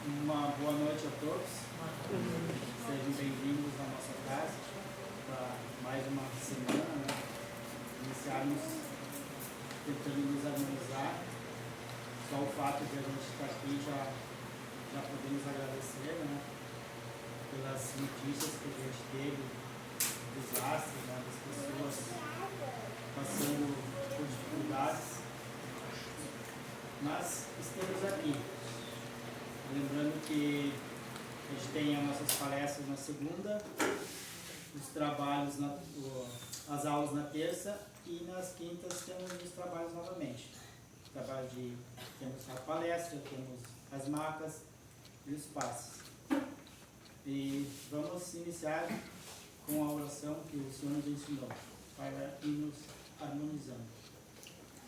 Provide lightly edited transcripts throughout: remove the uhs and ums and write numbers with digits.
Uma boa noite a todos. Sejam bem-vindos à nossa casa para mais uma semana, né? Iniciarmos tentando nos harmonizar. Só o fato de a gente estar aqui já podemos agradecer, né? Pelas notícias que a gente teve, desastres, né? Das pessoas passando por dificuldades. Mas estamos aqui. Lembrando que a gente tem as nossas palestras na segunda, os trabalhos, as aulas na terça e nas quintas temos os trabalhos novamente. Temos a palestra, temos as marcas e os passes. E vamos iniciar com a oração que o Senhor nos ensinou, para irmos harmonizando.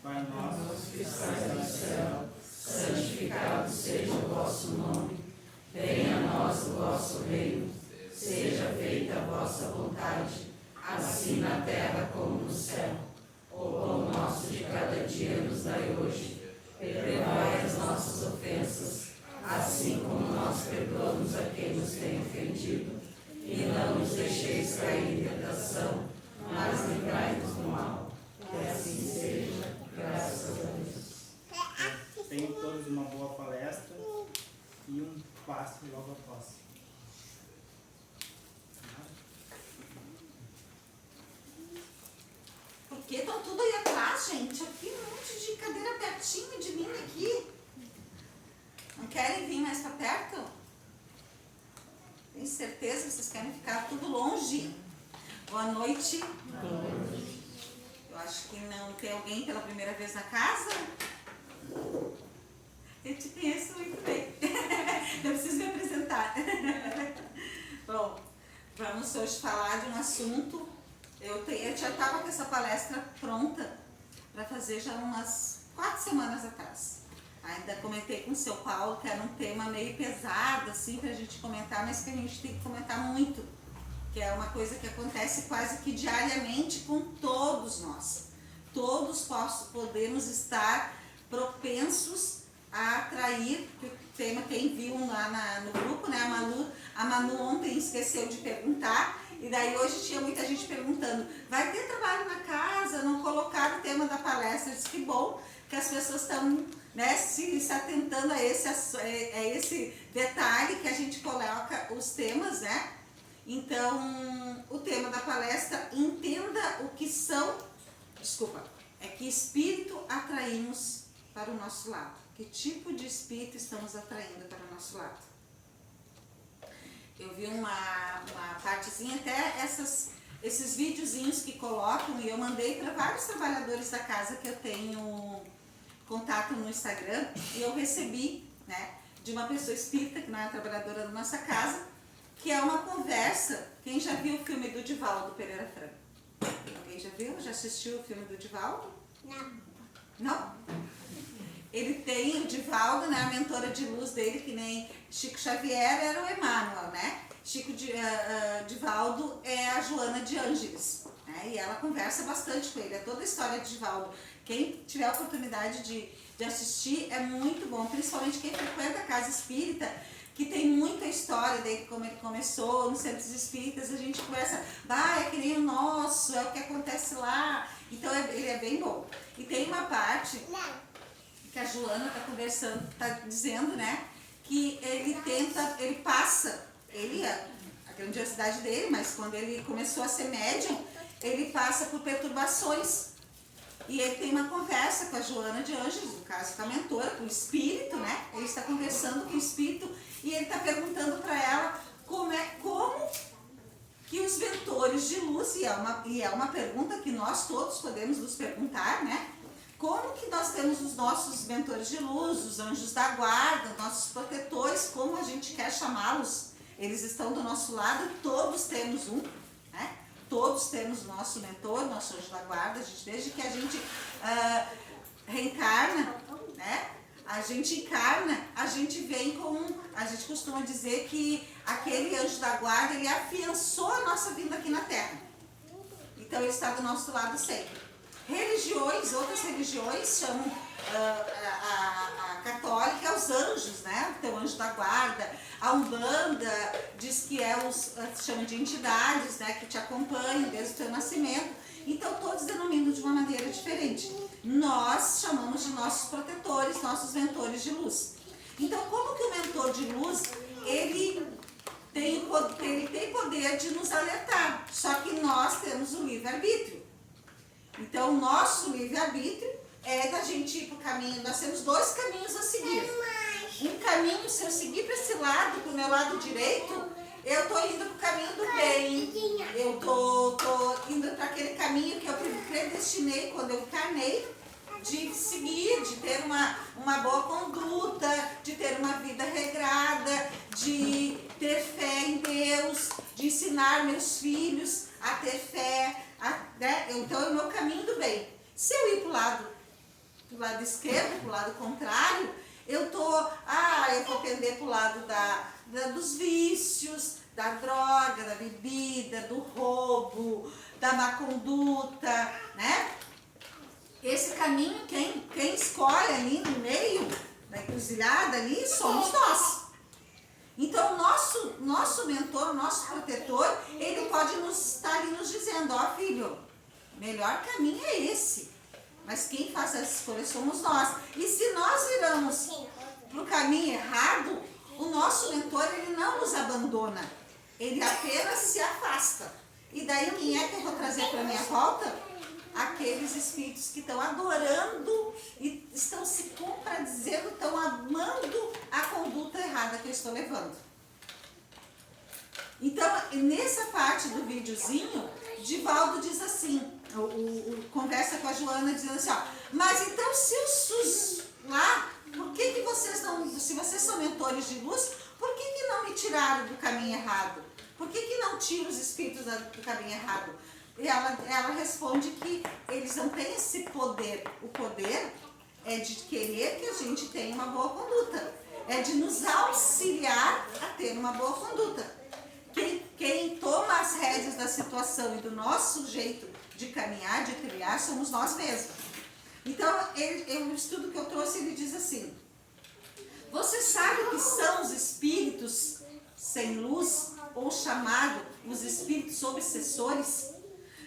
Pai nosso que estás no céu, santificado seja o vosso nome, venha a nós o vosso reino, seja feita a vossa vontade, assim na terra como no céu. O pão nosso de cada dia nos dai hoje, perdoai as nossas ofensas, assim como nós perdoamos a quem nos tem ofendido, e não nos deixeis cair em tentação, mas livrai-nos do mal. Que assim seja, graças a Deus. Tenham todos uma boa palestra e um passe logo após. Por que estão tudo aí atrás, gente? Aqui um monte de cadeira pertinho de mim aqui. Não querem vir mais para perto? Tenho certeza que vocês querem ficar tudo longe. Boa noite. Boa noite. Eu acho que não tem alguém pela primeira vez na casa. Eu te conheço muito bem. Eu preciso me apresentar. Bom, vamos hoje falar de um assunto. Eu já estava com essa palestra pronta para fazer já umas 4 semanas atrás. Ainda comentei com o seu Paulo que era um tema meio pesado assim para a gente comentar, mas que a gente tem que comentar muito, que é uma coisa que acontece quase que diariamente com todos nós. Todos podemos estar propensos a atrair, que o tema quem viu lá no grupo, né? A Manu ontem esqueceu de perguntar, e daí hoje tinha muita gente perguntando, vai ter trabalho na casa? Não colocaram o tema da palestra. Eu disse que bom que as pessoas estão, né, se atentando a esse detalhe que a gente coloca os temas, né? Então, o tema da palestra, entenda o que são, é que espírito atraímos para o nosso lado. Que tipo de espírito estamos atraindo para o nosso lado? Eu vi uma partezinha, até esses videozinhos que colocam, e eu mandei para vários trabalhadores da casa que eu tenho contato no Instagram, e eu recebi, né, de uma pessoa espírita, que não é trabalhadora da nossa casa, que é uma conversa. Quem já viu o filme do Divaldo Pereira Franco? Alguém já viu? Já assistiu o filme do Divaldo? Não. Não? Ele tem o Divaldo, né, a mentora de luz dele, que nem Chico Xavier era o Emmanuel, né? Divaldo é a Joana de Ângeles, né? E ela conversa bastante com ele, é toda a história de Divaldo. Quem tiver a oportunidade de assistir é muito bom, principalmente quem frequenta a casa espírita, que tem muita história desde como ele começou, nos centros espíritas, a gente conversa, é que nem o nosso, é o que acontece lá, então ele é bem bom. E tem uma parte que a Joana está conversando, está dizendo, né, que ele passa, a grandiosidade dele, mas quando ele começou a ser médium, ele passa por perturbações. E ele tem uma conversa com a Joana de Ângeles, no caso com a mentora, com o espírito, né? Ele está conversando com o espírito e ele está perguntando para ela como que os mentores de luz, e é uma pergunta que nós todos podemos nos perguntar, né? Como que nós temos os nossos mentores de luz, os anjos da guarda, nossos protetores, como a gente quer chamá-los? Eles estão do nosso lado, todos temos um, né? Todos temos o nosso mentor, nosso anjo da guarda, desde que a gente reencarna, né? A gente encarna, a gente vem a gente costuma dizer que aquele anjo da guarda, ele afiançou a nossa vinda aqui na Terra. Então ele está do nosso lado sempre. Outras religiões chamam a católica os os anjos, né? O teu anjo da guarda. A Umbanda diz que chama de entidades, né? Que te acompanham desde o teu nascimento. Então todos denominam de uma maneira diferente. Nós chamamos de nossos protetores, nossos mentores de luz. Então como que o mentor de luz, ele tem poder de nos alertar, só que nós temos o livre-arbítrio. Então o nosso livre-arbítrio é da gente ir para o caminho, nós temos dois caminhos a seguir. Um caminho, se eu seguir para esse lado, para o meu lado direito, eu estou indo para o caminho do bem, eu tô indo para aquele caminho que eu predestinei quando eu encarnei, de seguir, de ter uma boa conduta, de ter uma vida regrada, de ter fé em Deus, de ensinar meus filhos a ter fé, né? Então é o meu caminho do bem. Se eu ir para o lado esquerdo, para o lado contrário, eu vou pender para o lado dos vícios, da droga, da bebida, do roubo, da má conduta, né? Esse caminho, quem escolhe ali no meio, da encruzilhada ali, somos nós. Então, o nosso mentor, o nosso protetor, ele pode estar ali nos dizendo, ó filho, melhor caminho é esse. Mas quem faz essa escolha somos nós. E se nós viramos para o caminho errado, o nosso mentor, ele não nos abandona. Ele apenas se afasta. E daí, quem é que eu vou trazer para a minha volta? Aqueles espíritos que estão adorando e estão se contradizendo, estão amando a conduta errada que eu estou levando. Então, nessa parte do videozinho, Divaldo diz assim, conversa com a Joana dizendo assim, ó, mas então se os SUS lá, por que vocês não, se vocês são mentores de luz, por que não me tiraram do caminho errado? Por que não tiram os espíritos do caminho errado? E ela responde que eles não têm esse poder. O poder é de querer que a gente tenha uma boa conduta. É de nos auxiliar a ter uma boa conduta. Quem toma as rédeas da situação e do nosso jeito de caminhar, de trilhar, somos nós mesmos. Então, o estudo que eu trouxe, ele diz assim, você sabe o que são os espíritos sem luz, ou chamado os espíritos obsessores?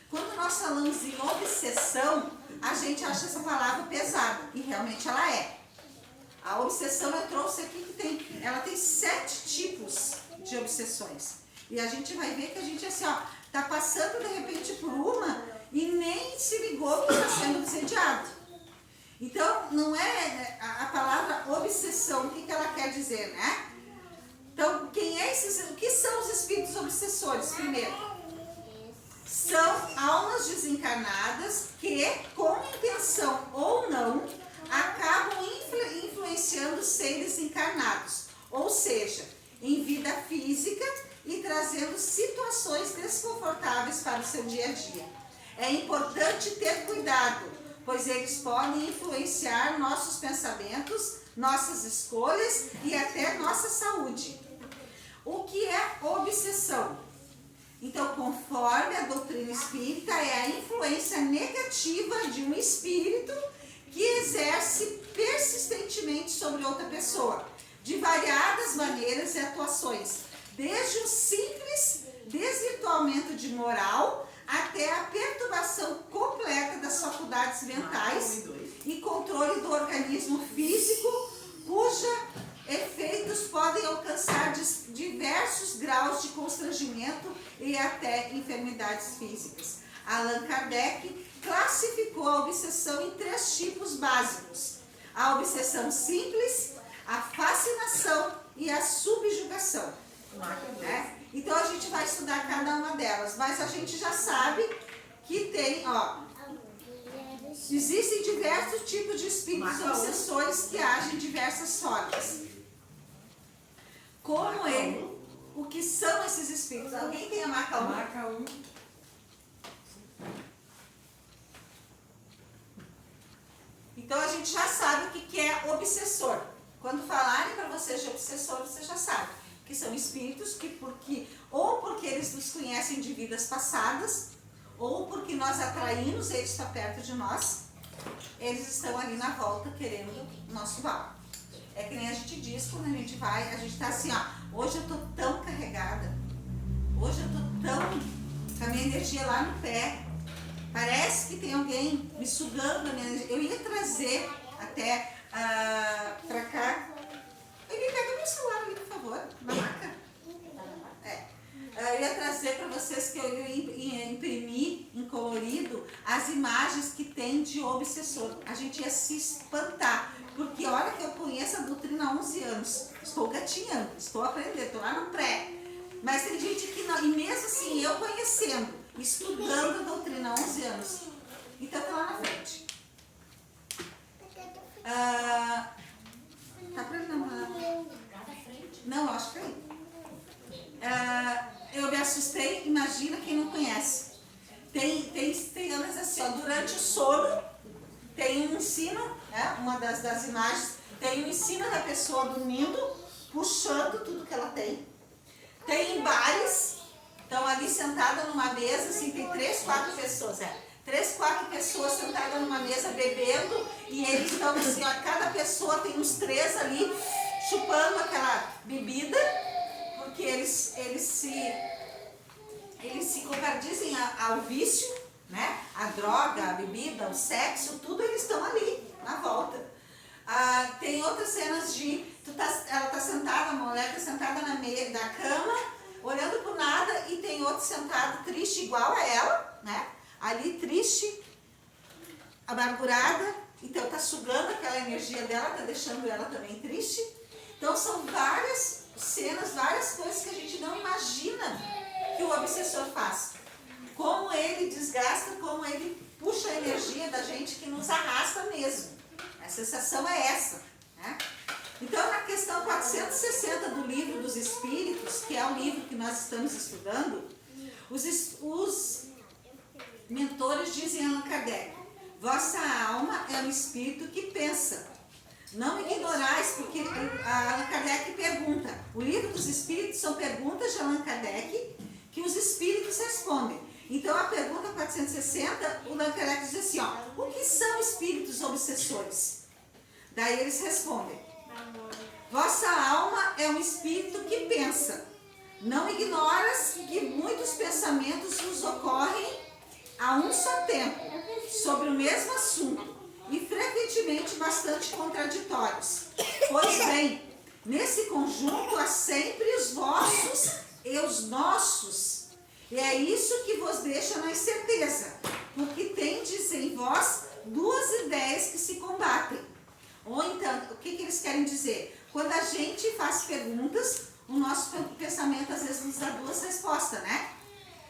Quando nós falamos em obsessão, a gente acha essa palavra pesada, e realmente ela é. A obsessão eu trouxe aqui que ela tem 7 tipos de obsessões. E a gente vai ver que a gente assim, ó, tá passando de repente por uma e nem se ligou que está sendo obsediado. Então, não é a palavra obsessão, o que ela quer dizer, né? Então, o que são os espíritos obsessores? Primeiro, são almas desencarnadas que, com intenção ou não, acabam influenciando seres encarnados, ou seja, em vida física e trazendo situações desconfortáveis para o seu dia a dia. É importante ter cuidado, pois eles podem influenciar nossos pensamentos, nossas escolhas e até nossa saúde. O que é obsessão? Então, conforme a doutrina espírita, é a influência negativa de um espírito que exerce persistentemente sobre outra pessoa, de variadas maneiras e atuações, desde o simples desvirtuamento de moral até a perturbação completa das faculdades mentais e controle do organismo físico, cuja efeitos podem alcançar diversos graus de constrangimento e até enfermidades físicas. Allan Kardec classificou a obsessão em 3 tipos básicos: a obsessão simples, a fascinação e a subjugação. Né? Então a gente vai estudar cada uma delas, mas a gente já sabe que tem, existem diversos tipos de espíritos obsessores que agem de diversas formas. Como o que são esses espíritos? Alguém tem a marca 1? Marca 1. Então a gente já sabe o que é obsessor. Quando falarem para vocês de obsessor, você já sabe que são espíritos que porque eles nos conhecem de vidas passadas, ou porque nós atraímos eles para perto de nós, eles estão ali na volta querendo o nosso mal. É que nem a gente diz quando a gente vai, a gente tá assim, ó, hoje eu tô tão carregada, hoje eu tô tão com a minha energia lá no pé, parece que tem alguém me sugando a minha energia. Eu ia trazer até pra cá. Ele pega meu celular ali, por favor, na maca. Eu ia trazer para vocês que eu ia imprimir em colorido as imagens que tem de obsessor. A gente ia se espantar, porque olha que eu conheço a doutrina há 11 anos. Estou gatinhando, estou aprendendo, estou lá no pré. Mas tem gente que não, e mesmo assim, eu conhecendo, estudando a doutrina há 11 anos. Então tá lá na frente. Tá pra não, não, eu acho que é. Eu me assustei, imagina quem não conhece. Tem anos assim, ó, durante o sono, tem um ensino, né, uma das imagens, tem um ensino da pessoa dormindo, puxando tudo que ela tem. Tem em bares, estão ali sentadas numa mesa, assim, tem 3, 4 pessoas, 3, 4 pessoas sentadas numa mesa bebendo, e eles estão assim, ó, cada pessoa tem uns 3 ali, chupando aquela bebida, porque eles se contradizem ao vício, né? A droga, a bebida, o sexo, tudo eles estão ali, na volta. Tem outras cenas de, ela está sentada, a mulher está sentada na meia da cama, olhando para nada, e tem outro sentado triste igual a ela, né? Ali triste, amargurada, então está sugando aquela energia dela, está deixando ela também triste. Então são várias cenas, várias coisas que a gente não imagina que o obsessor faz. Como ele desgasta, como ele puxa a energia da gente, que nos arrasta mesmo. A sensação é essa, né? Então, na questão 460 do Livro dos Espíritos, que é o livro que nós estamos estudando, os mentores dizem a Allan Kardec: vossa alma é um espírito que pensa. Não ignorais, porque Allan Kardec pergunta. O Livro dos Espíritos são perguntas de Allan Kardec que os espíritos respondem. Então, a pergunta 460, o Allan Kardec diz assim, ó, o que são espíritos obsessores? Daí eles respondem: vossa alma é um espírito que pensa. Não ignoras que muitos pensamentos nos ocorrem a um só tempo, sobre o mesmo assunto, e frequentemente bastante contraditórios. Pois bem, nesse conjunto há sempre os vossos e os nossos. E é isso que vos deixa na incerteza, porque tendes em vós 2 ideias que se combatem. Ou então, o que eles querem dizer? Quando a gente faz perguntas, o nosso pensamento às vezes nos dá 2 respostas, né?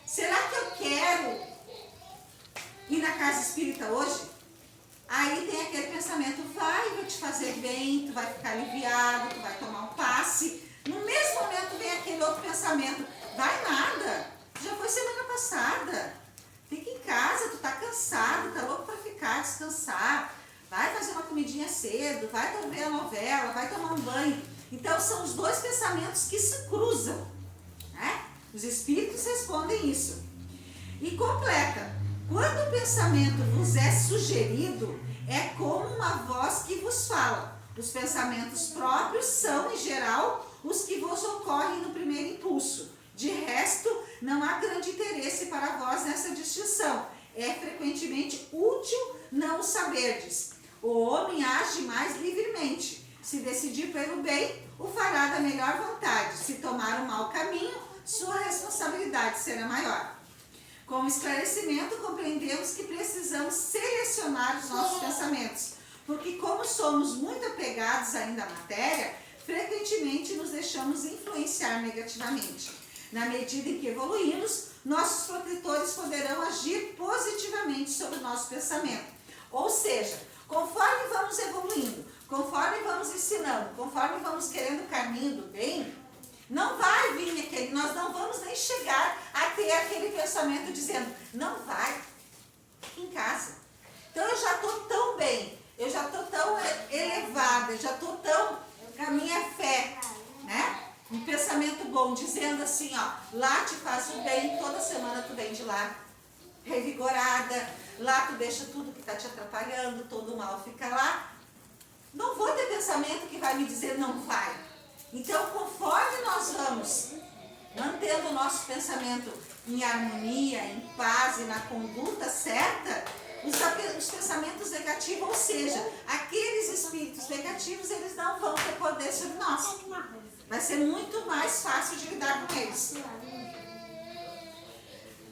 Será que eu quero ir na casa espírita hoje? Aí tem aquele pensamento, vai te fazer bem, tu vai ficar aliviado, tu vai tomar um passe. No mesmo momento vem aquele outro pensamento, vai nada, já foi semana passada, fica em casa, tu tá cansado, tá louco pra ficar, descansar, vai fazer uma comidinha cedo, vai ver a novela, vai tomar um banho. Então são os 2 pensamentos que se cruzam, né? Os espíritos respondem isso. E completa: quando o pensamento vos é sugerido, é como uma voz que vos fala. Os pensamentos próprios são, em geral, os que vos ocorrem no primeiro impulso. De resto, não há grande interesse para vós nessa distinção. É frequentemente útil não o saberdes. O homem age mais livremente. Se decidir pelo bem, o fará da melhor vontade. Se tomar o mau caminho, sua responsabilidade será maior. Com o esclarecimento, compreendemos que precisamos selecionar os nossos pensamentos, porque como somos muito apegados ainda à matéria, frequentemente nos deixamos influenciar negativamente. Na medida em que evoluímos, nossos protetores poderão agir positivamente sobre o nosso pensamento. Ou seja, conforme vamos evoluindo, conforme vamos ensinando, conforme vamos querendo o caminho do bem, não vai vir aquele, nós não vamos nem chegar a ter aquele pensamento dizendo, não vai, fica em casa. Então eu já estou tão bem, eu já estou tão elevada, eu já estou tão com a minha fé, né? Um pensamento bom, dizendo assim, ó, lá te faz o bem, toda semana tu vem de lá, revigorada, lá tu deixa tudo que está te atrapalhando, todo o mal fica lá, não vou ter pensamento que vai me dizer não vai. Então, conforme nós vamos mantendo o nosso pensamento em harmonia, em paz e na conduta certa, os pensamentos negativos, ou seja, aqueles espíritos negativos, eles não vão ter poder sobre nós. Vai ser muito mais fácil de lidar com eles.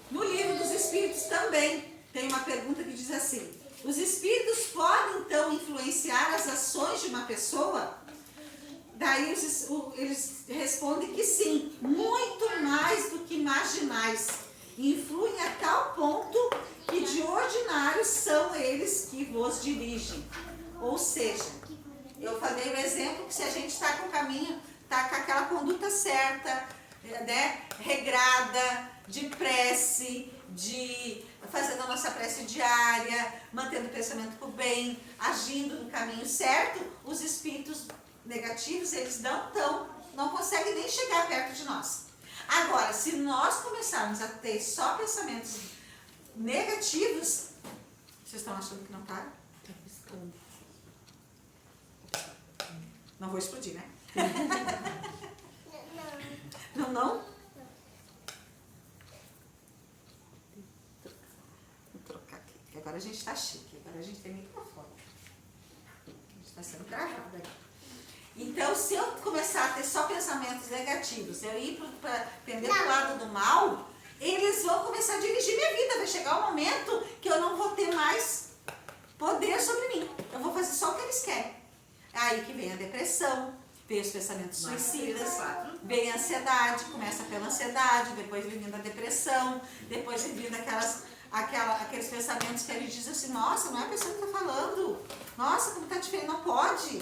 No livro dos Espíritos também tem uma pergunta que diz assim: os espíritos podem então influenciar as ações de uma pessoa? Daí eles respondem que sim, muito mais do que imaginais. Influem a tal ponto que de ordinário são eles que vos dirigem. Ou seja, eu falei o exemplo que se a gente está com o caminho, está com aquela conduta certa, né, regrada, de prece, de fazendo a nossa prece diária, mantendo o pensamento para o bem, agindo no caminho certo, os espíritos negativos, eles não conseguem nem chegar perto de nós. Agora, se nós começarmos a ter só pensamentos negativos, vocês estão achando que não para? Não vou explodir, né? Não? Vou trocar aqui, porque agora a gente está chique, agora a gente tem microfone. A gente está sendo gravado aqui. Então, se eu começar a ter só pensamentos negativos, eu ir para pender para o lado do mal, eles vão começar a dirigir minha vida. Vai chegar um momento que eu não vou ter mais poder sobre mim. Eu vou fazer só o que eles querem. Aí que vem a depressão, vem os pensamentos suicidas, vem a ansiedade, começa pela ansiedade, depois vem vindo a depressão, depois vem vindo aqueles pensamentos que a gente diz assim: nossa, não é a pessoa que está falando, nossa, como está diferente, não pode.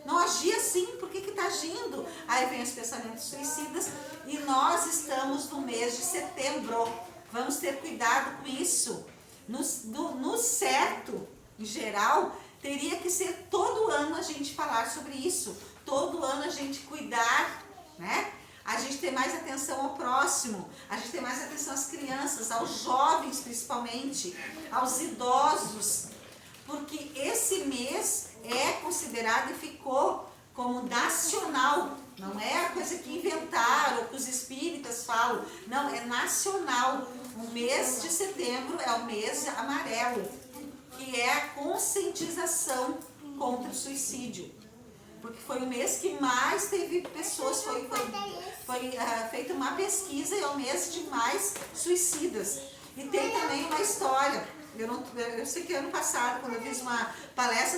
Não agir assim, por que está agindo? Aí vem os pensamentos suicidas e nós estamos no mês de setembro. Vamos ter cuidado com isso. No certo, em geral, teria que ser todo ano a gente falar sobre isso. Todo ano a gente cuidar, né? A gente ter mais atenção ao próximo, a gente ter mais atenção às crianças, aos jovens principalmente, aos idosos. Porque esse mês é considerado e ficou como nacional. Não é a coisa que inventaram, que os espíritas falam. Não, é nacional. O mês de setembro é o mês amarelo, que é a conscientização contra o suicídio. Porque foi o mês que mais teve pessoas, foi feita uma pesquisa e é o mês de mais suicidas. E tem também uma história. Eu sei que ano passado, quando eu fiz uma palestra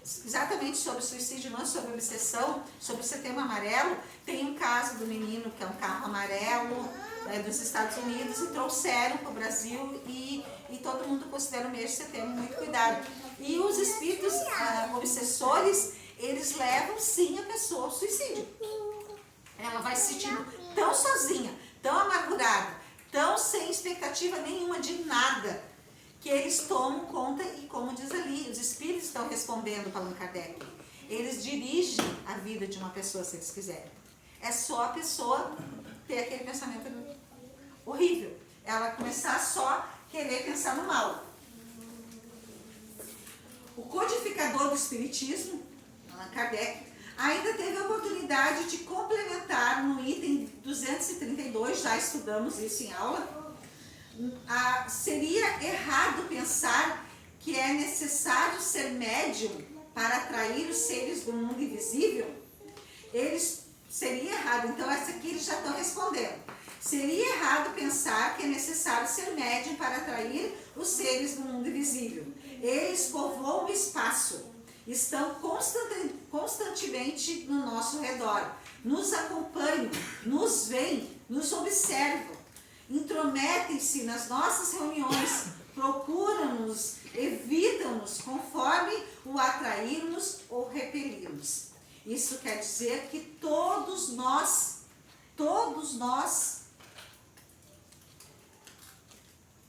exatamente sobre suicídio, não sobre obsessão, sobre o setembro amarelo, tem um caso do menino que é um carro amarelo dos Estados Unidos e trouxeram para o Brasil e todo mundo considera o mês de setembro muito cuidado. E os espíritos obsessores, eles levam sim a pessoa ao suicídio. Ela vai se sentindo tão sozinha, tão amargurada, tão sem expectativa nenhuma de nada, que eles tomam conta e, como diz ali, os espíritos estão respondendo para Allan Kardec. Eles dirigem a vida de uma pessoa se eles quiserem. É só a pessoa ter aquele pensamento horrível. Ela começar a só querer pensar no mal. O codificador do Espiritismo, Allan Kardec, ainda teve a oportunidade de complementar no item 232, já estudamos isso em aula. Seria errado pensar que é necessário ser médium para atrair os seres do mundo invisível? Seria errado, então essa aqui eles já estão respondendo. Seria errado pensar que é necessário ser médium para atrair os seres do mundo invisível. Eles povoam o espaço, estão constantemente no nosso redor, nos acompanham, nos veem, nos observam. Intrometem-se nas nossas reuniões, procuram-nos, evitam-nos conforme o atrairmos ou repelirmos. Isso quer dizer que todos nós,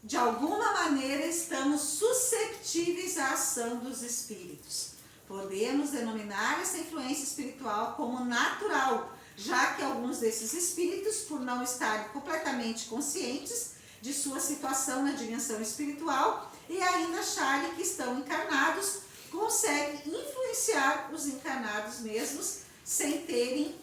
de alguma maneira estamos suscetíveis à ação dos espíritos. Podemos denominar essa influência espiritual como natural, já que alguns desses espíritos, por não estarem completamente conscientes de sua situação na dimensão espiritual e ainda acharem que estão encarnados, conseguem influenciar os encarnados mesmos sem terem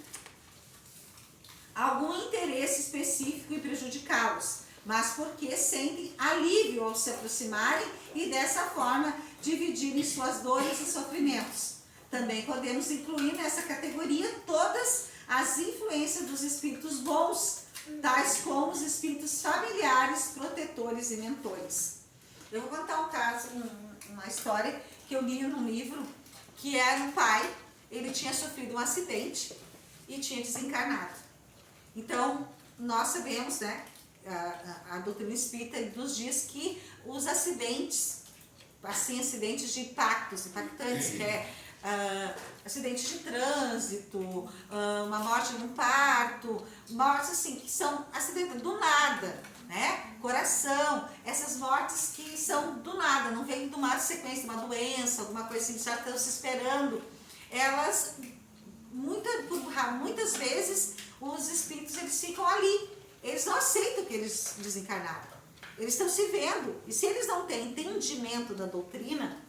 algum interesse específico em prejudicá-los, mas porque sentem alívio ao se aproximarem e dessa forma dividirem suas dores e sofrimentos. Também podemos incluir nessa categoria todas as influências dos espíritos bons, tais como os espíritos familiares, protetores e mentores. Eu vou contar um caso, uma história que eu li num livro, que era um pai, ele tinha sofrido um acidente e tinha desencarnado. Então, nós sabemos, né, a doutrina espírita nos diz que os acidentes, assim, acidentes de impactantes, que é acidentes de trânsito, uma morte num parto, mortes assim, que são acidentes do nada, né? Coração, essas mortes que são do nada, não vêm de uma sequência, de uma doença, alguma coisa assim, que já estão se esperando. Elas, muitas vezes, os espíritos eles ficam ali, eles não aceitam que eles desencarnaram, eles estão se vendo, e se eles não têm entendimento da doutrina,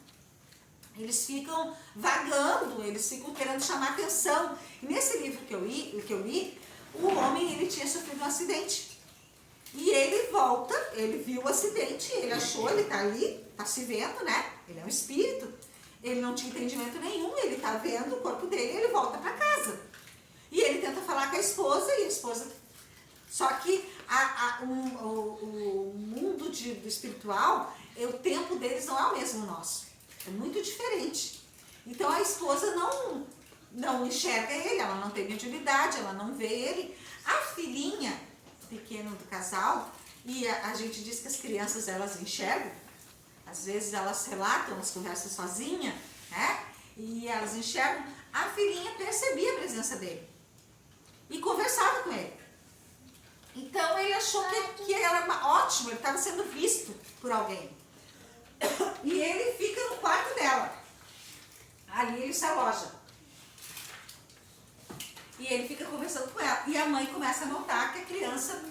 eles ficam vagando, eles ficam querendo chamar atenção. E nesse livro que eu li, o homem ele tinha sofrido um acidente. E ele volta, ele viu o acidente, ele achou, ele está ali, está se vendo, né? Ele é um espírito, ele não tinha entendimento nenhum, ele está vendo o corpo dele e ele volta para casa. E ele tenta falar com a esposa e a esposa... Só que o mundo do espiritual, o tempo deles não é o mesmo nosso. É muito diferente. Então a esposa não enxerga ele, ela não tem mediunidade, ela não vê ele. A filhinha pequena do casal, e a gente diz que as crianças elas enxergam, às vezes elas relatam, elas conversam sozinha, né? E elas enxergam. A filhinha percebia a presença dele e conversava com ele. Então ele achou que era ótimo, ele estava sendo visto por alguém. E ele fica no quarto dela. Ali ele se aloja. E ele fica conversando com ela. E a mãe começa a notar que a criança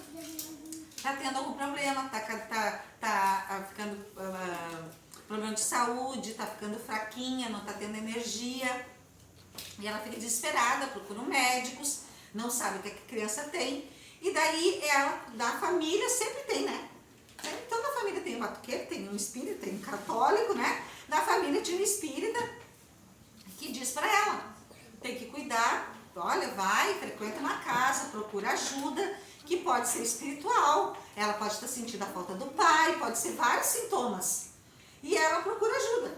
está tendo algum problema, está ficando problema de saúde, está ficando fraquinha, não está tendo energia. E ela fica desesperada, procura médicos, não sabe o que a criança tem. E daí ela, da família, sempre tem, né? Toda a família tem um batuqueiro, tem um espírita, tem um católico, né? Na família tinha um espírita que diz para ela, tem que cuidar, olha, vai, frequenta uma casa, procura ajuda, que pode ser espiritual, ela pode estar sentindo a falta do pai, pode ser vários sintomas. E ela procura ajuda.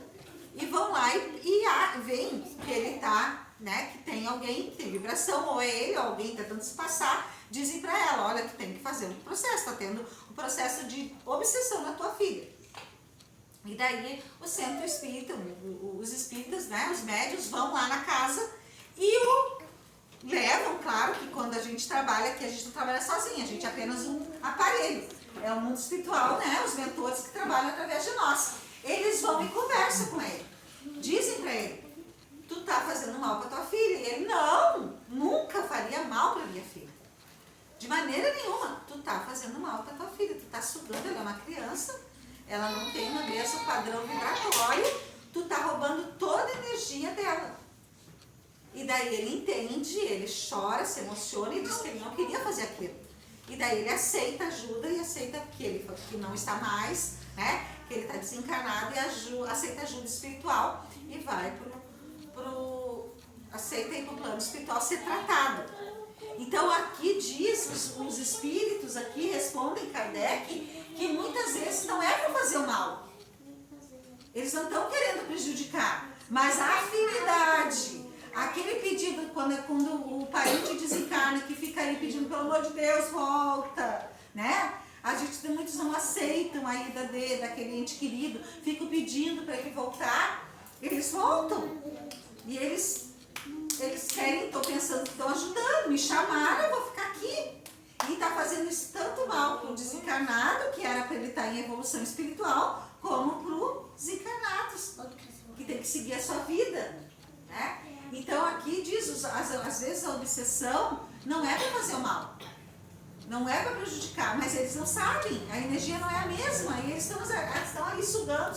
E vão lá e veem que ele está, né, que tem alguém, tem vibração, ou é ele, ou alguém tentando se passar, dizem para ela, olha, tu tem que fazer um processo, está tendo um processo de obsessão na tua filha. E daí o centro espírita, os espíritas, né, os médios vão lá na casa e o levam, claro que quando a gente trabalha aqui, a gente não trabalha sozinha, a gente é apenas um aparelho. É o mundo espiritual, né, os mentores que trabalham através de nós. Eles vão e conversam com ele, dizem para ele, tu tá fazendo mal para tua filha. E ele, não, nunca faria mal para minha filha. De maneira nenhuma, tu tá fazendo mal para tua filha, tu tá sugando, ela é uma criança, ela não tem o mesmo padrão vibratório, tu tá roubando toda a energia dela. E daí ele entende, ele chora, se emociona e diz que ele não queria fazer aquilo. E daí ele aceita ajuda e aceita que não está mais, né? Que ele está desencarnado e aceita ajuda espiritual e vai aceita ir para o plano espiritual ser tratado. Então aqui diz, os espíritos aqui respondem Kardec que muitas vezes não é para fazer o mal. Eles não estão querendo prejudicar, mas a afinidade, aquele pedido, quando o parente desencarna, que fica ali pedindo, pelo amor de Deus, volta, né? Muitos não aceitam a ida daquele ente querido, ficam pedindo para ele voltar, eles voltam. E eles querem, estou pensando que estão ajudando, me chamaram, eu vou ficar aqui. E está fazendo isso tanto mal para o desencarnado, que era para ele estar em evolução espiritual, como para os desencarnados, que tem que seguir a sua vida, né? Então aqui diz, às vezes a obsessão não é para fazer o mal, não é para prejudicar, mas eles não sabem, a energia não é a mesma, e eles estão ali sugando,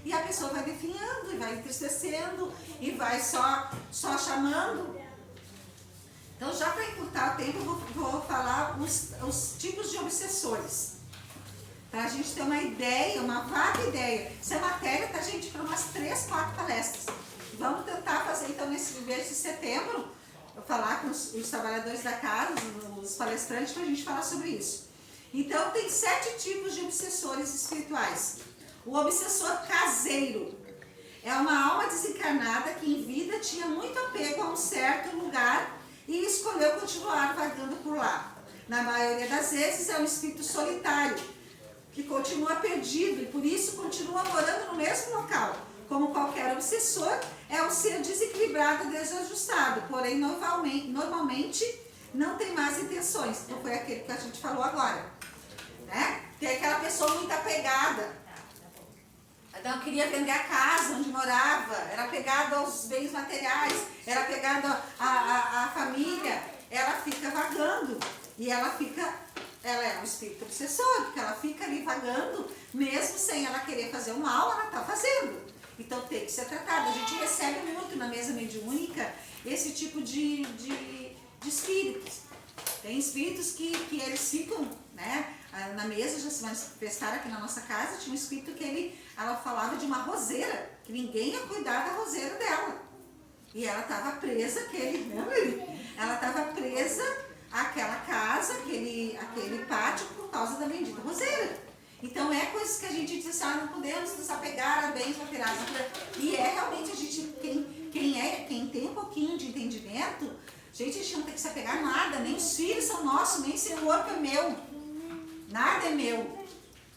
e a pessoa vai definhando, e vai entristecendo, e vai só chamando. Então, já para encurtar o tempo, eu vou falar os tipos de obsessores. Para a gente ter uma ideia, uma vaga ideia. Essa é matéria, tá, gente, para umas 3, 4 palestras. Vamos tentar fazer, então, nesse mês de setembro, eu falar com os trabalhadores da casa, os palestrantes, para a gente falar sobre isso. Então, tem 7 tipos de obsessores espirituais. O obsessor caseiro é uma alma desencarnada que em vida tinha muito apego a um certo lugar e escolheu continuar vagando por lá. Na maioria das vezes é um espírito solitário, que continua perdido e por isso continua morando no mesmo local. Como qualquer obsessor, é um ser desequilibrado e desajustado, porém normalmente não tem más intenções. Então foi aquele que a gente falou agora, né? Tem aquela pessoa muito apegada. Então queria vender a casa onde morava, era apegado aos bens materiais, era apegado à família. Ela fica vagando e ela é um espírito obsessor, porque ela fica ali vagando, mesmo sem ela querer fazer o mal, ela está fazendo. Então tem que ser tratada. A gente recebe muito na mesa mediúnica esse tipo de espíritos. Tem espíritos que eles ficam, né? Na mesa, já se manifestaram aqui na nossa casa, tinha um espírito que ela falava de uma roseira, que ninguém ia cuidar da roseira dela. E ela estava presa ela estava presa àquela casa, aquele pátio, por causa da bendita roseira. Então é coisas que a gente diz assim, não podemos nos apegar a bens materiais. E é realmente a gente, quem tem um pouquinho de entendimento, gente, a gente não tem que se apegar a nada, nem os filhos são nossos, nem esse corpo é meu. Nada é meu.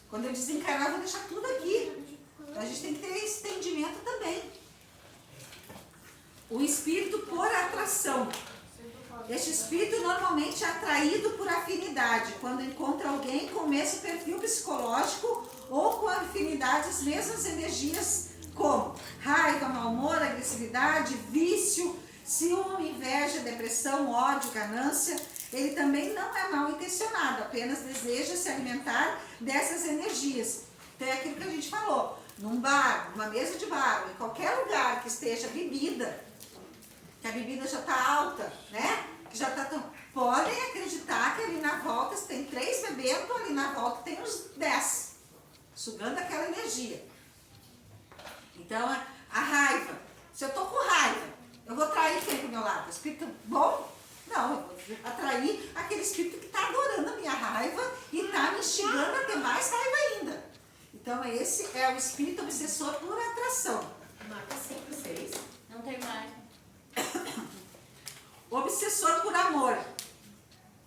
Quando eu desencarnar, eu vou deixar tudo aqui. Então a gente tem que ter esse entendimento também. O espírito por atração. Este espírito normalmente é atraído por afinidade, quando encontra alguém com o mesmo perfil psicológico ou com afinidade as mesmas energias, como raiva, mau humor, agressividade, vício, ciúme, inveja, depressão, ódio, ganância. Ele também não é mal intencionado, apenas deseja se alimentar dessas energias. Então é aquilo que a gente falou, num bar, numa mesa de bar, em qualquer lugar que esteja bebida, que a bebida já está alta, né? Que já está podem acreditar que ali na volta, se tem 3 bebendo, ali na volta tem uns 10, sugando aquela energia. Então a raiva, se eu estou com raiva, eu vou atrair quem do meu lado? Espírito bom? Não, eu vou atrair aquele espírito que está adorando a minha raiva e está me instigando a ter mais raiva ainda. Então esse é o espírito obsessor por atração. Marca 5, 6. Não tem mais. Obsessor por amor.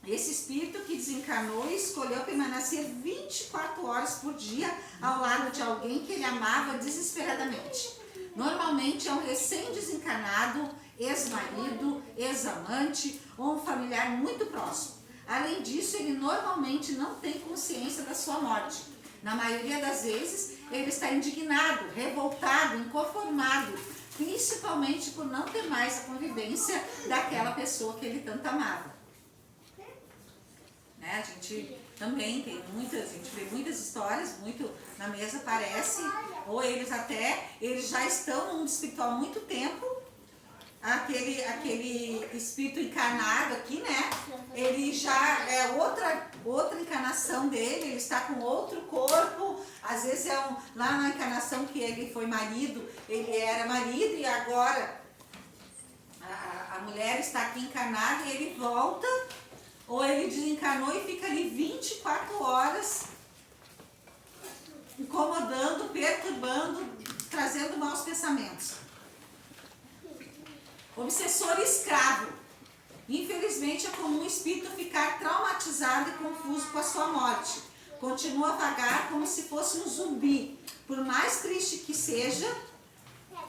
Esse espírito que desencarnou e escolheu permanecer 24 horas por dia ao lado de alguém que ele amava desesperadamente. Normalmente é um recém-desencarnado, ex-marido, ex-amante ou um familiar muito próximo. Além disso, ele normalmente não tem consciência da sua morte. Na maioria das vezes, ele está indignado, revoltado, inconformado, principalmente por não ter mais a convivência daquela pessoa que ele tanto amava. Né? A gente também tem a gente vê muitas histórias, muito na mesa aparece, ou eles já estão no mundo espiritual há muito tempo, aquele espírito encarnado aqui, né? Ele já é outra encarnação dele, ele está com outro corpo, às vezes lá na encarnação que ele foi marido, ele era marido e agora a mulher está aqui encarnada e ele volta, ou ele desencarnou e fica ali 24 horas incomodando, perturbando, trazendo maus pensamentos. Obsessor escravo. Infelizmente é comum o espírito ficar traumatizado e confuso com a sua morte. Continua a vagar como se fosse um zumbi. Por mais triste que seja,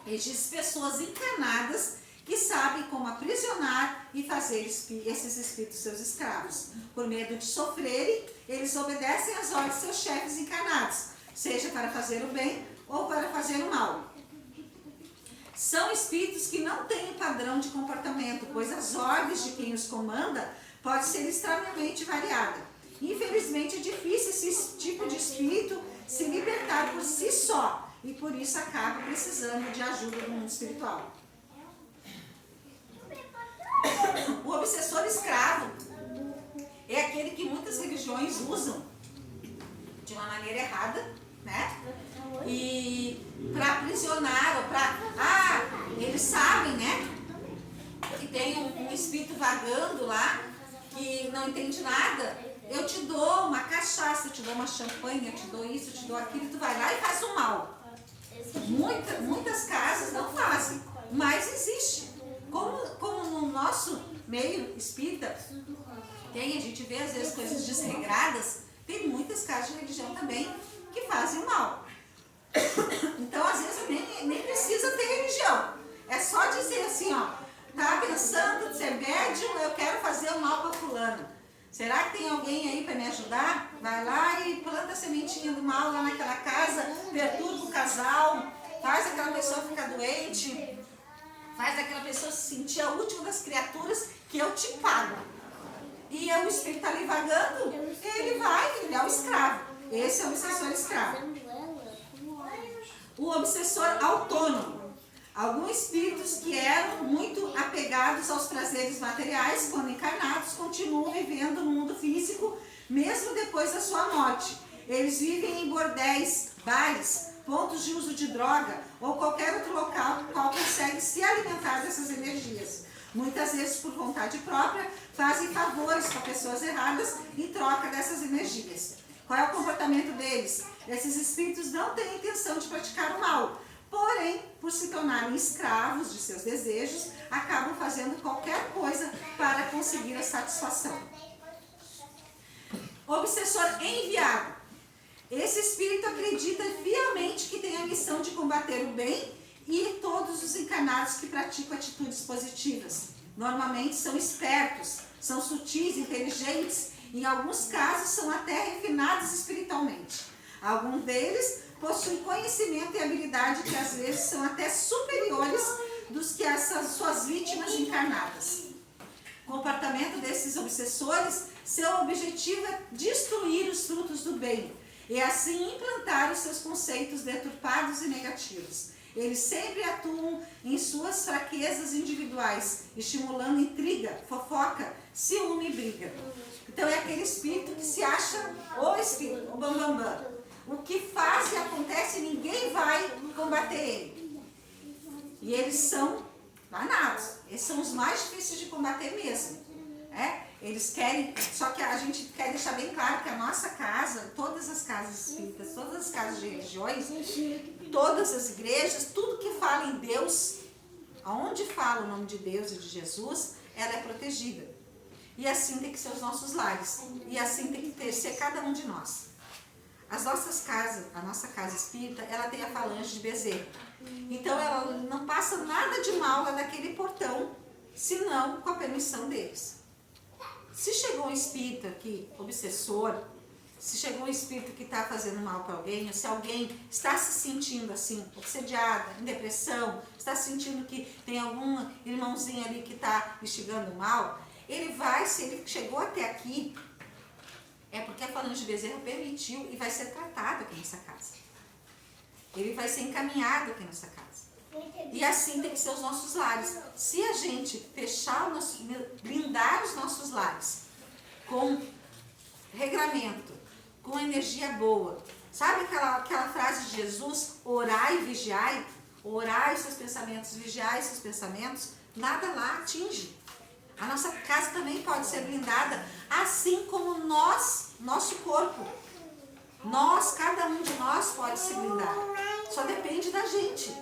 existem pessoas encarnadas que sabem como aprisionar e fazer esses espíritos seus escravos. Por medo de sofrerem, eles obedecem às ordens de seus chefes encarnados, seja para fazer o bem ou para fazer o mal. São espíritos que não têm padrão de comportamento, pois as ordens de quem os comanda pode ser extremamente variada. Infelizmente é difícil esse tipo de espírito se libertar por si só e por isso acaba precisando de ajuda do mundo espiritual. O obsessor escravo é aquele que muitas religiões usam de uma maneira errada, né? E para aprisionar, ou para... eles sabem, né? Que tem um espírito vagando lá, que não entende nada. Eu te dou uma cachaça, eu te dou uma champanhe, eu te dou isso, eu te dou aquilo, tu vai lá e faz o mal. Muitas casas não fazem, mas existe. Como no nosso meio espírita, a gente vê às vezes coisas desregradas, tem muitas casas de religião também que fazem o mal. Então, às vezes, nem precisa ter religião. É só dizer assim, ó, tá pensando de ser médium, eu quero fazer o mal para fulano. Será que tem alguém aí para me ajudar? Vai lá e planta a sementinha do mal lá naquela casa, perturba o casal, faz aquela pessoa ficar doente, faz aquela pessoa se sentir a última das criaturas, que eu te pago. E o espírito ali vagando, ele é o escravo. Esse é o obsessor escravo. O obsessor autônomo. Alguns espíritos que eram muito apegados aos prazeres materiais, quando encarnados, continuam vivendo no mundo físico, mesmo depois da sua morte. Eles vivem em bordéis, bares, pontos de uso de droga ou qualquer outro local no qual conseguem se alimentar dessas energias. Muitas vezes, por vontade própria, fazem favores para pessoas erradas em troca dessas energias. Qual é o comportamento deles? Esses espíritos não têm intenção de praticar o mal, porém, por se tornarem escravos de seus desejos, acabam fazendo qualquer coisa para conseguir a satisfação. Obsessor enviado. Esse espírito acredita fielmente que tem a missão de combater o bem e todos os encarnados que praticam atitudes positivas. Normalmente são espertos, são sutis, inteligentes, em alguns casos são até refinados espiritualmente. Alguns deles possuem conhecimento e habilidade que às vezes são até superiores dos que essas suas vítimas encarnadas. O comportamento desses obsessores, seu objetivo é destruir os frutos do bem e assim implantar os seus conceitos deturpados e negativos. Eles sempre atuam em suas fraquezas individuais, estimulando intriga, fofoca, ciúme e briga. Então é aquele espírito que se acha o espírito, o bambambam. O que faz e acontece, ninguém vai combater ele. E eles são danados. Eles são os mais difíceis de combater mesmo. Eles querem, só que a gente quer deixar bem claro que a nossa casa, todas as casas espíritas, todas as casas de religiões, todas as igrejas, tudo que fala em Deus, aonde fala o nome de Deus e de Jesus, ela é protegida. E assim tem que ser os nossos lares. E assim tem que ser cada um de nós. As nossas casas, a nossa casa espírita, ela tem a falange de Bezerra. Então ela não passa nada de mal lá daquele portão, senão com a permissão deles. Se chegou um espírito aqui, obsessor, se chegou um espírito que está fazendo mal para alguém, ou se alguém está se sentindo assim, obsediada, em depressão, está sentindo que tem algum irmãozinho ali que está instigando o mal, ele vai, se ele chegou até aqui, é porque a falange de Bezerra permitiu e vai ser tratado aqui nessa casa. Ele vai ser encaminhado aqui nessa casa. E assim tem que ser os nossos lares. Se a gente fechar, blindar os nossos lares com regramento, com energia boa. Sabe aquela frase de Jesus, orai e vigiai? Orai os seus pensamentos, vigiai os seus pensamentos. Nada lá atinge. A nossa casa também pode ser blindada, assim como nosso corpo. Cada um de nós pode se blindar. Só depende da gente.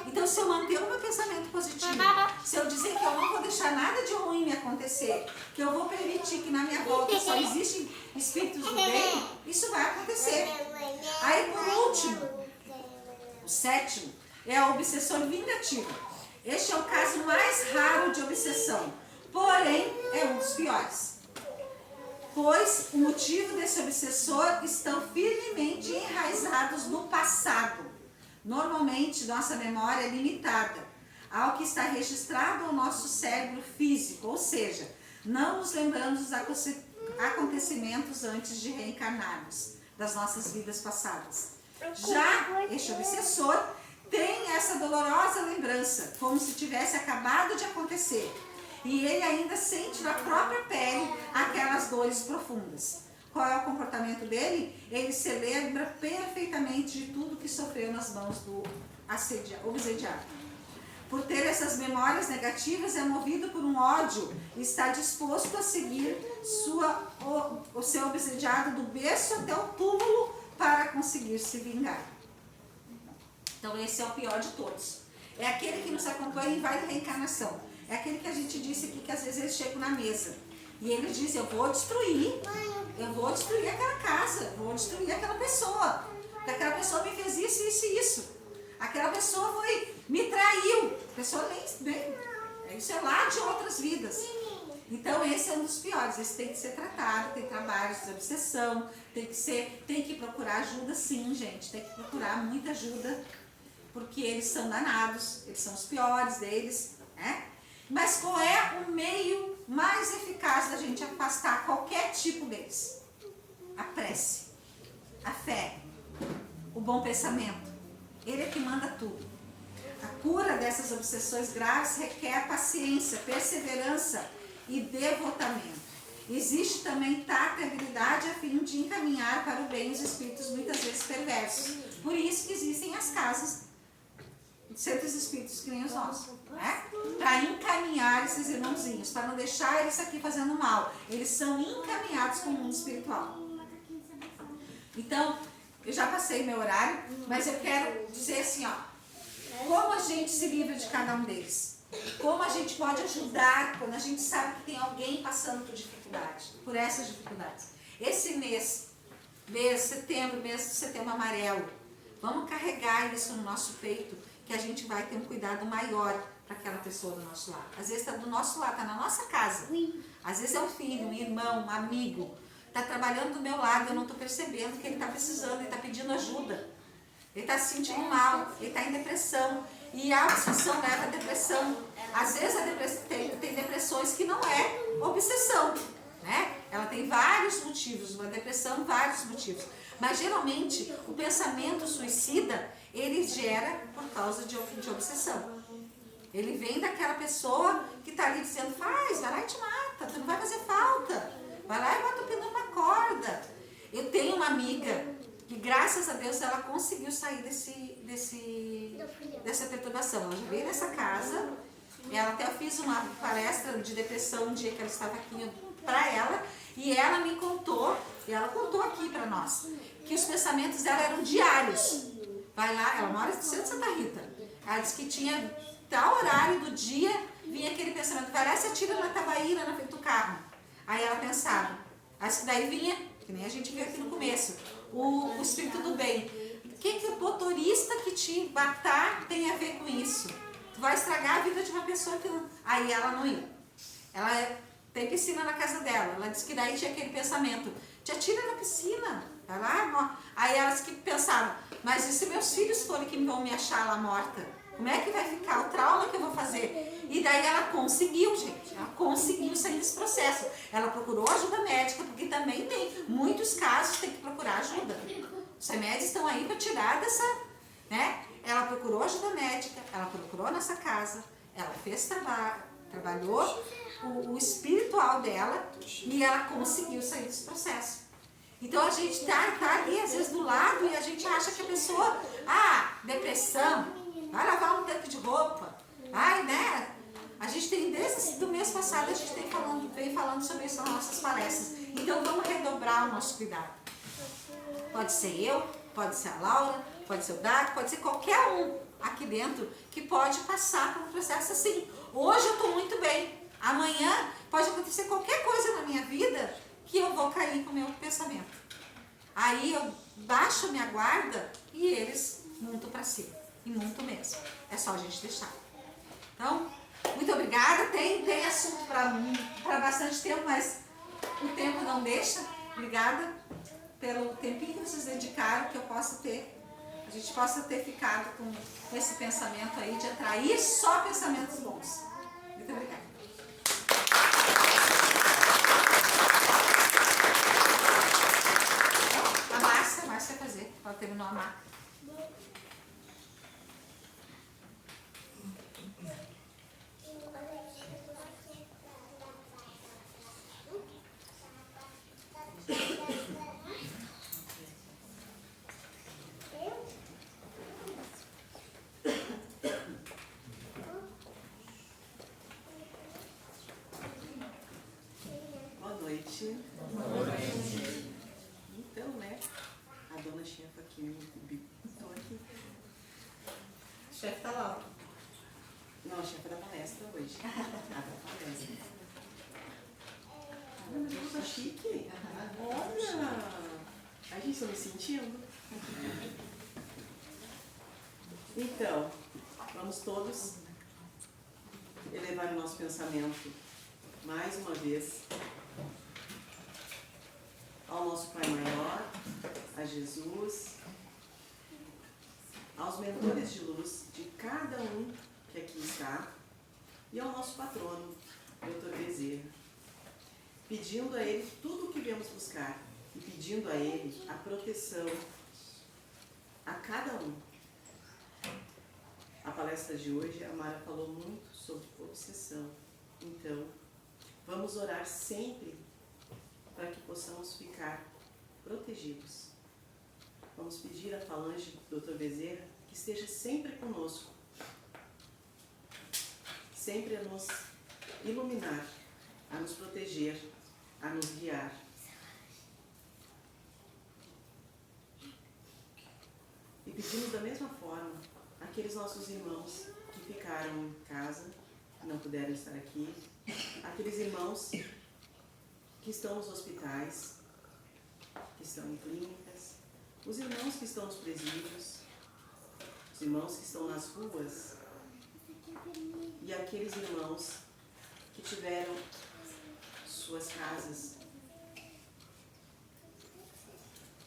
Então, se eu manter o meu pensamento positivo, se eu dizer que eu não vou deixar nada de ruim me acontecer, que eu vou permitir que na minha volta só existem espíritos do bem, isso vai acontecer. Aí, por último, o sétimo é o obsessor vingativo. Este é o caso mais raro de obsessão, porém é um dos piores. Pois o motivo desse obsessor estão firmemente enraizados no passado. Normalmente, nossa memória é limitada ao que está registrado ao nosso cérebro físico, ou seja, não nos lembramos dos acontecimentos antes de reencarnarmos, das nossas vidas passadas. Já este obsessor tem essa dolorosa lembrança, como se tivesse acabado de acontecer. E ele ainda sente na própria pele aquelas dores profundas. Qual é o comportamento dele? Ele se lembra perfeitamente de tudo que sofreu nas mãos do obsediado. Por ter essas memórias negativas, é movido por um ódio e está disposto a seguir o seu obsediado do berço até o túmulo para conseguir se vingar. Então esse é o pior de todos. É aquele que nos acompanha em várias reencarnações. É aquele que a gente disse aqui que às vezes eles chegam na mesa e ele diz, eu vou destruir aquela casa, eu vou destruir aquela pessoa, porque aquela pessoa me fez isso, isso e isso. Aquela pessoa me traiu, a pessoa nem isso é lá de outras vidas. Então esse é um dos piores, esse tem que ser tratado, tem trabalhos de obsessão, tem que procurar ajuda sim, gente, tem que procurar muita ajuda, porque eles são danados, eles são os piores deles, né? Mas qual é o meio mais eficaz da gente afastar qualquer tipo deles? A prece, a fé, o bom pensamento. Ele é que manda tudo. A cura dessas obsessões graves requer paciência, perseverança e devotamento. Existe também tato e habilidade a fim de encaminhar para o bem os espíritos muitas vezes perversos. Por isso que existem as casas, centros espíritos que nem os nossos, né? Para encaminhar esses irmãozinhos, para não deixar eles aqui fazendo mal. Eles são encaminhados para o mundo espiritual. Então, eu já passei meu horário, mas eu quero dizer assim, ó, como a gente se livra de cada um deles? Como a gente pode ajudar quando a gente sabe que tem alguém passando por essas dificuldades? Esse mês de setembro amarelo, vamos carregar isso no nosso peito, que a gente vai ter um cuidado maior para aquela pessoa do nosso lado. Às vezes está do nosso lado, está na nossa casa. Às vezes é um filho, um irmão, um amigo. Está trabalhando do meu lado, eu não estou percebendo que ele está precisando, ele está pedindo ajuda. Ele está se sentindo mal, ele está em depressão. E a obsessão leva à depressão. Às vezes tem depressões que não é obsessão, né? Ela tem vários motivos, uma depressão, vários motivos. Mas geralmente o pensamento suicida, ele gera por causa de obsessão. Ele vem daquela pessoa que está ali dizendo, vai lá e te mata, tu não vai fazer falta. Vai lá e bota o pino numa corda. Eu tenho uma amiga que, graças a Deus, ela conseguiu sair dessa perturbação. Ela já veio nessa casa. Ela até fiz uma palestra de depressão um dia que ela estava aqui para ela. E ela me contou, e ela contou aqui para nós, que os pensamentos dela eram diários. Vai lá, ela mora no centro de Santa Rita. Ela disse que tinha tal horário do dia, vinha aquele pensamento, vai lá e se atira na tabaíra na frente do carro. Aí ela pensava, acho que daí vinha, que nem a gente viu aqui no começo, o espírito do bem. O que o motorista que te matar tem a ver com isso? Tu vai estragar a vida de uma pessoa que não... Aí ela não ia. Ela tem piscina na casa dela. Ela disse que daí tinha aquele pensamento, te atira na piscina, vai lá. Aí elas que pensavam, mas e se meus filhos forem que vão me achar lá morta? Como é que vai ficar o trauma que eu vou fazer? E daí ela conseguiu, gente. Ela conseguiu sair desse processo. Ela procurou ajuda médica, porque também tem muitos casos que tem que procurar ajuda. Os remédios estão aí para tirar dessa, né? Ela procurou ajuda médica, ela procurou a nossa casa, ela fez trabalhou o espiritual dela e ela conseguiu sair desse processo. Então a gente tá ali, às vezes, do lado e a gente acha que a pessoa, depressão, vai lavar um tanque de roupa, né? A gente tem, desde o mês passado, a gente vem falando sobre isso nas nossas palestras. Então vamos redobrar o nosso cuidado. Pode ser eu, pode ser a Laura, pode ser o Daco, pode ser qualquer um aqui dentro que pode passar por um processo assim. Hoje eu estou muito bem, amanhã pode acontecer qualquer coisa na minha vida que eu vou cair com o meu pensamento. Aí eu baixo a minha guarda e eles montam para cima. E muito mesmo. É só a gente deixar. Então, muito obrigada. Tem assunto para bastante tempo, mas o tempo não deixa. Obrigada pelo tempinho que vocês dedicaram, que a gente possa ter ficado com esse pensamento aí de atrair só pensamentos bons. Muito obrigada. A Márcia vai fazer. Ela terminou a marca. noite. Boa noite. Então, né? A dona chefa aqui no cubico. Estou aqui. O chefe tá lá. Não, a chefa da palestra hoje. A da palestra. Olha, tá chique. Olha! A gente está me sentindo. Então, vamos todos elevar o nosso pensamento mais uma vez ao nosso Pai Maior, a Jesus, aos mentores de luz de cada um que aqui está e ao nosso patrono, Dr. Bezerra, pedindo a ele tudo o que viemos buscar e pedindo a ele a proteção a cada um. A palestra de hoje, a Mara falou muito sobre obsessão. Então, vamos orar sempre para que possamos ficar protegidos. Vamos pedir à falange do Dr. Bezerra que esteja sempre conosco, sempre a nos iluminar, a nos proteger, a nos guiar. E pedimos da mesma forma aqueles nossos irmãos que ficaram em casa, que não puderam estar aqui, aqueles irmãos que estão nos hospitais, que estão em clínicas, os irmãos que estão nos presídios, os irmãos que estão nas ruas e aqueles irmãos que tiveram suas casas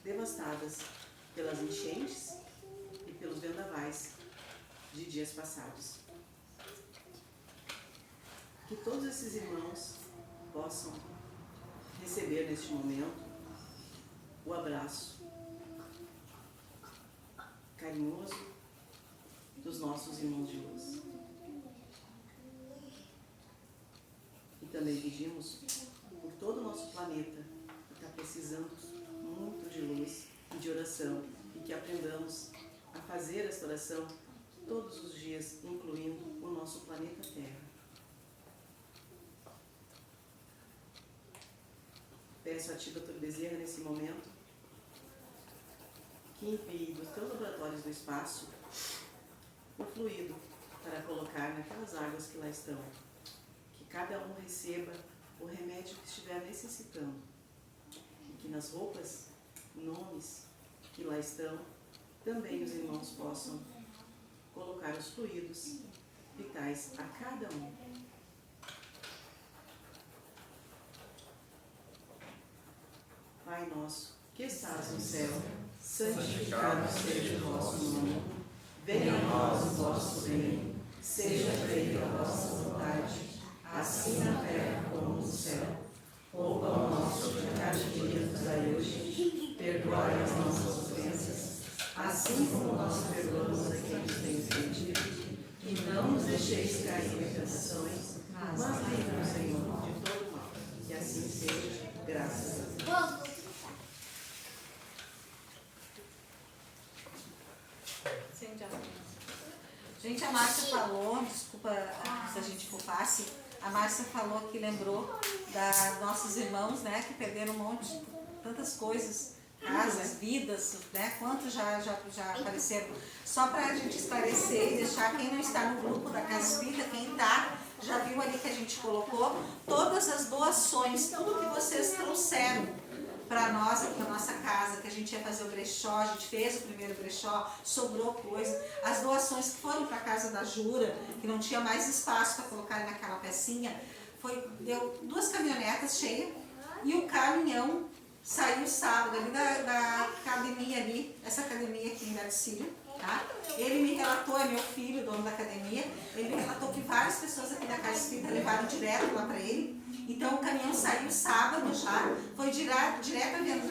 devastadas pelas enchentes e pelos vendavais de dias passados. Que todos esses irmãos possam receber neste momento o abraço carinhoso dos nossos irmãos de luz. E também pedimos por todo o nosso planeta que está precisando muito de luz e de oração e que aprendamos a fazer esta oração todos os dias, incluindo o nosso planeta Terra. Peço a Ti, Dr. Bezerra, nesse momento, que envie dos teus laboratórios do espaço o fluido para colocar naquelas águas que lá estão. Que cada um receba o remédio que estiver necessitando. E que nas roupas, nomes que lá estão, também os irmãos possam colocar os fluidos vitais a cada um. Pai nosso, que estás no céu, santificado seja o vosso nome. Venha a nós o vosso reino, seja feita a vossa vontade, assim na terra como no céu. O pão nosso de cada dia nos dai hoje, perdoai as nossas ofensas, assim como nós perdoamos a quem nos tem ofendido, e não nos deixeis cair em tentações, mas livra-nos, Senhor, de todo mal. Que assim seja, graças a Deus. Gente, a Márcia falou, desculpa se a gente culpasse, a Márcia falou que lembrou dos nossos irmãos, né, que perderam um monte, tantas coisas, casas, vidas, né, quantos já apareceram. Só para a gente esclarecer e deixar quem não está no grupo da Casa Espírita, quem está, já viu ali que a gente colocou, todas as doações, tudo que vocês trouxeram para nós, para nossa casa, que a gente ia fazer o brechó, a gente fez o primeiro brechó, sobrou coisa, as doações que foram para a casa da Jura, que não tinha mais espaço para colocar naquela pecinha, deu 2 caminhonetas cheias e o caminhão saiu sábado ali da academia ali, essa academia aqui em Garcílio, tá? Ele me relatou, é meu filho, dono da academia, ele me relatou que várias pessoas aqui da Casa Espírita levaram direto lá para ele. Então o caminhão saiu sábado já, foi direto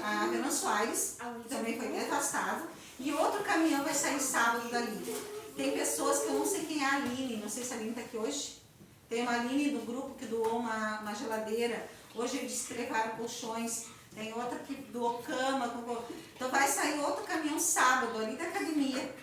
a Venâncio Aires, que também foi devastado, e outro caminhão vai sair sábado dali. Tem pessoas que eu não sei quem é a Aline, não sei se a Aline está aqui hoje. Tem uma Aline do grupo que doou uma geladeira, hoje eles levaram colchões, tem outra que doou cama, então vai sair outro caminhão sábado ali da academia,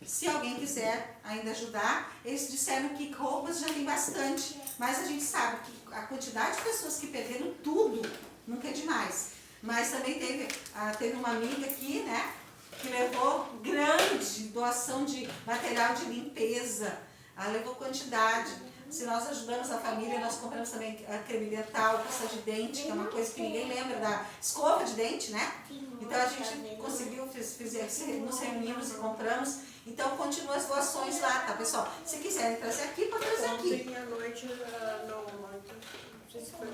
Se alguém quiser ainda ajudar, eles disseram que roupas já tem bastante, mas a gente sabe que a quantidade de pessoas que perderam tudo nunca é demais. Mas também teve uma amiga aqui, né, que levou grande doação de material de limpeza. Ela levou quantidade. Se nós ajudamos a família, nós compramos também creme dental, pasta de dente, que é uma coisa que ninguém lembra da escova de dente, né? Então a gente conseguiu, nos reunimos e compramos. Então continua as doações lá, tá, pessoal? Se quiserem trazer aqui, pode trazer aqui. Ontem à noite, não sei se foi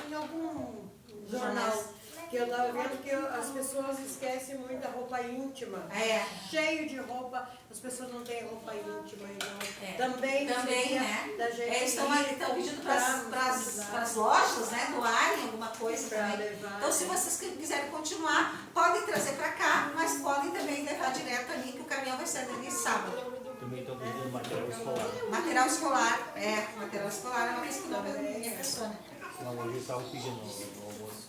em algum jornal, que eu estava vendo que as pessoas esquecem muito da roupa íntima. Cheio de roupa, as pessoas não têm roupa íntima. Então, também né? Da gente Eles estão pedindo para as lojas, né, doarem alguma coisa também. Então, se vocês quiserem continuar, podem trazer para cá, mas podem também levar direto ali, que o caminhão vai sair dali sábado. Também estão vendendo material escolar. Material escolar, material escolar é uma coisa que não é minha pessoa, né? Não, hoje eu estava pedindo no almoço.